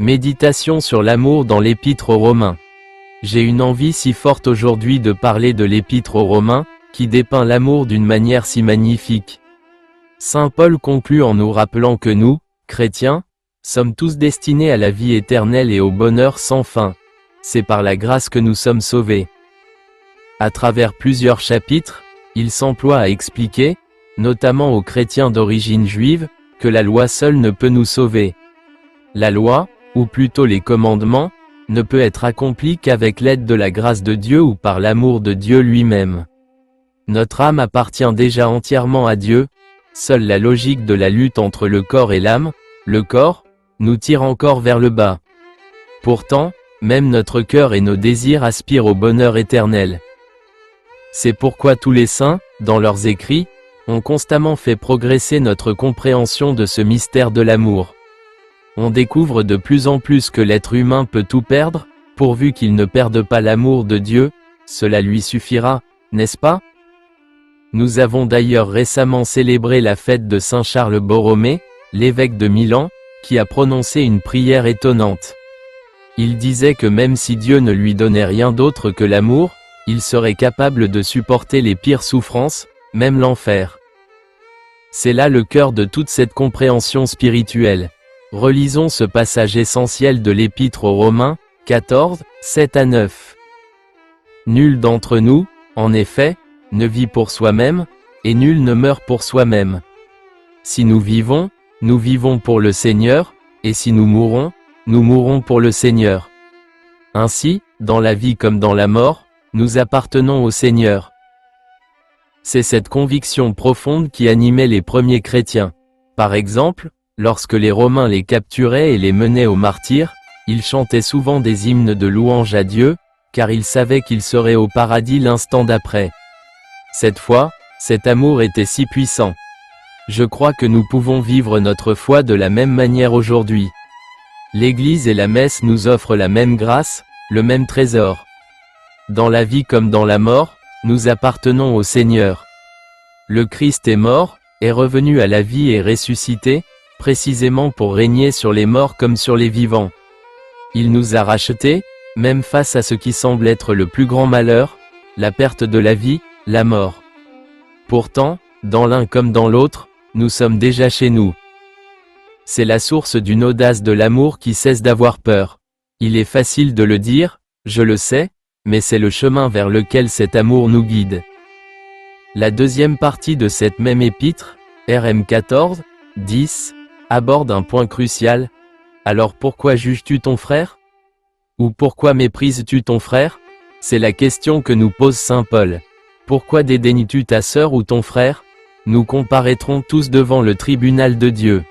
Méditation sur l'amour dans l'Épître aux Romains. J'ai une envie si forte aujourd'hui de parler de l'Épître aux Romains, qui dépeint l'amour d'une manière si magnifique. Saint Paul conclut en nous rappelant que nous, chrétiens, sommes tous destinés à la vie éternelle et au bonheur sans fin. C'est par la grâce que nous sommes sauvés. À travers plusieurs chapitres, il s'emploie à expliquer, notamment aux chrétiens d'origine juive, que la loi seule ne peut nous sauver. La loi, ou plutôt les commandements, ne peut être accomplie qu'avec l'aide de la grâce de Dieu ou par l'amour de Dieu lui-même. Notre âme appartient déjà entièrement à Dieu, seule la logique de la lutte entre le corps et l'âme, le corps, nous tire encore vers le bas. Pourtant, même notre cœur et nos désirs aspirent au bonheur éternel. C'est pourquoi tous les saints, dans leurs écrits, ont constamment fait progresser notre compréhension de ce mystère de l'amour. On découvre de plus en plus que l'être humain peut tout perdre, pourvu qu'il ne perde pas l'amour de Dieu, cela lui suffira, n'est-ce pas? Nous avons d'ailleurs récemment célébré la fête de Saint Charles Borromée, l'évêque de Milan, qui a prononcé une prière étonnante. Il disait que même si Dieu ne lui donnait rien d'autre que l'amour, il serait capable de supporter les pires souffrances, même l'enfer. C'est là le cœur de toute cette compréhension spirituelle. Relisons ce passage essentiel de l'Épître aux Romains, 14, 7-9. Nul d'entre nous, en effet, ne vit pour soi-même, et nul ne meurt pour soi-même. Si nous vivons pour le Seigneur, et si nous mourrons pour le Seigneur. Ainsi, dans la vie comme dans la mort, nous appartenons au Seigneur. C'est cette conviction profonde qui animait les premiers chrétiens. Par exemple, lorsque les Romains les capturaient et les menaient au martyre, ils chantaient souvent des hymnes de louange à Dieu, car ils savaient qu'ils seraient au paradis l'instant d'après. Cette fois, cet amour était si puissant. Je crois que nous pouvons vivre notre foi de la même manière aujourd'hui. L'Église et la messe nous offrent la même grâce, le même trésor. Dans la vie comme dans la mort, nous appartenons au Seigneur. Le Christ est mort, est revenu à la vie et ressuscité, précisément pour régner sur les morts comme sur les vivants. Il nous a rachetés, même face à ce qui semble être le plus grand malheur, la perte de la vie, la mort. Pourtant, dans l'un comme dans l'autre, nous sommes déjà chez nous. C'est la source d'une audace de l'amour qui cesse d'avoir peur. Il est facile de le dire, je le sais, mais c'est le chemin vers lequel cet amour nous guide. La deuxième partie de cette même épître, RM 14, 10, aborde un point crucial. Alors pourquoi juges-tu ton frère? Ou pourquoi méprises-tu ton frère? C'est la question que nous pose saint Paul. Pourquoi dédaignes-tu ta sœur ou ton frère? Nous comparaîtrons tous devant le tribunal de Dieu.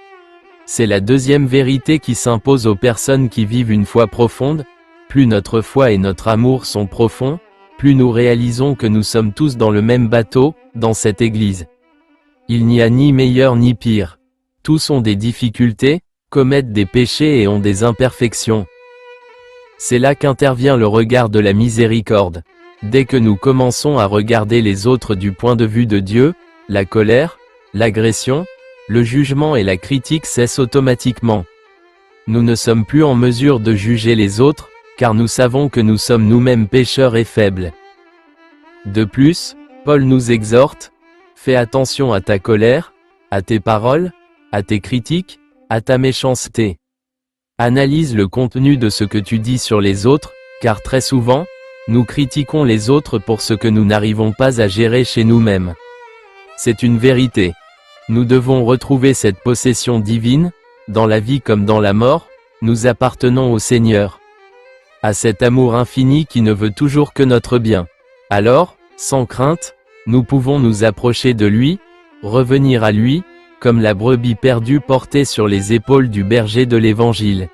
C'est la deuxième vérité qui s'impose aux personnes qui vivent une foi profonde. Plus notre foi et notre amour sont profonds, plus nous réalisons que nous sommes tous dans le même bateau, dans cette Église. Il n'y a ni meilleur ni pire. Tous ont des difficultés, commettent des péchés et ont des imperfections. C'est là qu'intervient le regard de la miséricorde. Dès que nous commençons à regarder les autres du point de vue de Dieu, la colère, l'agression, le jugement et la critique cessent automatiquement. Nous ne sommes plus en mesure de juger les autres, car nous savons que nous sommes nous-mêmes pécheurs et faibles. De plus, Paul nous exhorte, « Fais attention à ta colère, à tes paroles, à tes critiques, à ta méchanceté. Analyse le contenu de ce que tu dis sur les autres, car très souvent, nous critiquons les autres pour ce que nous n'arrivons pas à gérer chez nous-mêmes. C'est une vérité. Nous devons retrouver cette possession divine, dans la vie comme dans la mort, nous appartenons au Seigneur. À cet amour infini qui ne veut toujours que notre bien. Alors, sans crainte, nous pouvons nous approcher de lui, revenir à lui, comme la brebis perdue portée sur les épaules du berger de l'Évangile.